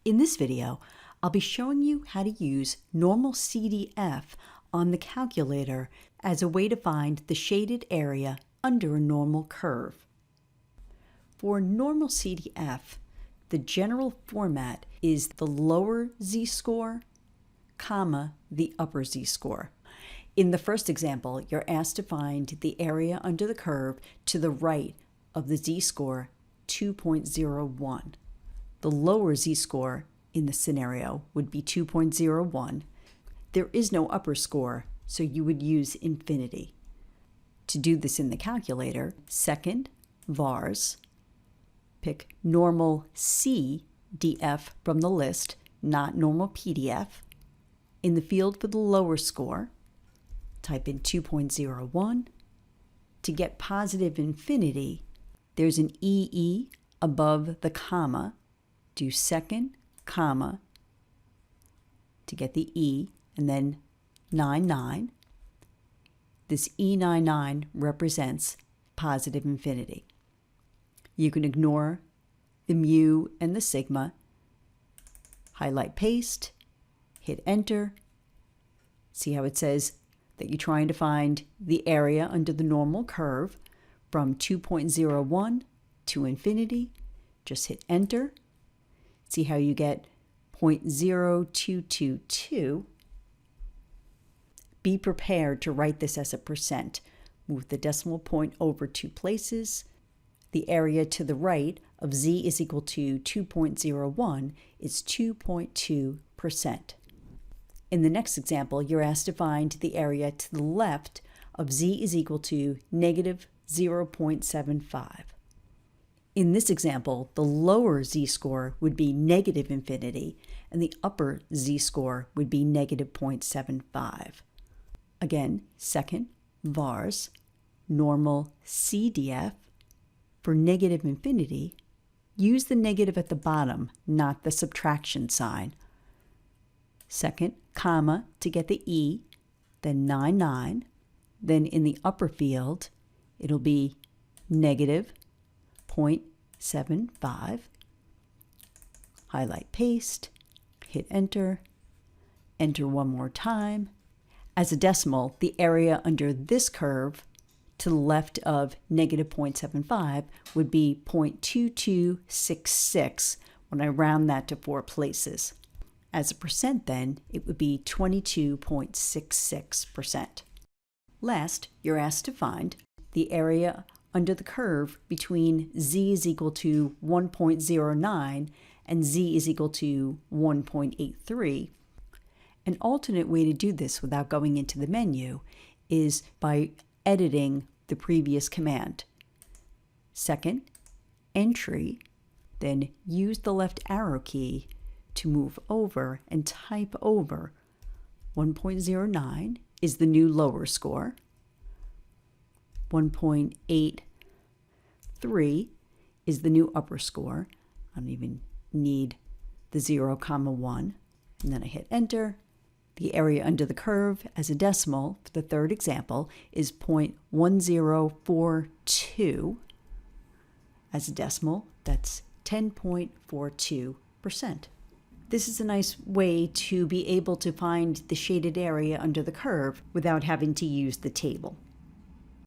In this video, I'll be showing you how to use normalcdf on the calculator as a way to find the shaded area under a normal curve. For normalcdf, the general format is the lower z-score, comma, the upper z-score. In the first example, you're asked to find the area under the curve to the right of the z-score 2.01. The lower z-score in the scenario would be 2.01. There is no upper score, so you would use infinity. To do this in the calculator, second, vars, pick normal CDF from the list, not normal PDF. In the field for the lower score, type in 2.01. To get positive infinity, there's an EE above the comma. Do second, comma, to get the E, and then 99. This E99 represents positive infinity. You can ignore the mu and the sigma, highlight paste, hit enter. See how it says that you're trying to find the area under the normal curve from 2.01 to infinity. Just hit enter. See how you get 0.0222. Be prepared to write this as a percent. Move the decimal point over 2 places. The area to the right of z is equal to 2.01 is 2.2%. In the next example, you're asked to find the area to the left of z is equal to negative 0.75. In this example, the lower z-score would be negative infinity, and the upper z-score would be negative 0.75. Again, second, vars, normal CDF. For negative infinity, use the negative at the bottom, not the subtraction sign. Second, comma, to get the E, then 99. Then in the upper field, it'll be negative 0.75. Highlight paste, hit enter, enter one more time. As a decimal, the area under this curve to the left of negative 0.75 would be 0.2266 when I round that to 4 places. As a percent then, it would be 22.66%. Last, you're asked to find the area under the curve between z is equal to 1.09 and z is equal to 1.83. An alternate way to do this without going into the menu is by editing the previous command. Second, entry, then use the left arrow key to move over and type over 1.09 is the new lower score. 1.83 is the new upper score. I don't even need the 0, 1, and then I hit enter. The area under the curve as a decimal for the third example is 0.1042. As a decimal, that's 10.42%. This is a nice way to be able to find the shaded area under the curve without having to use the table.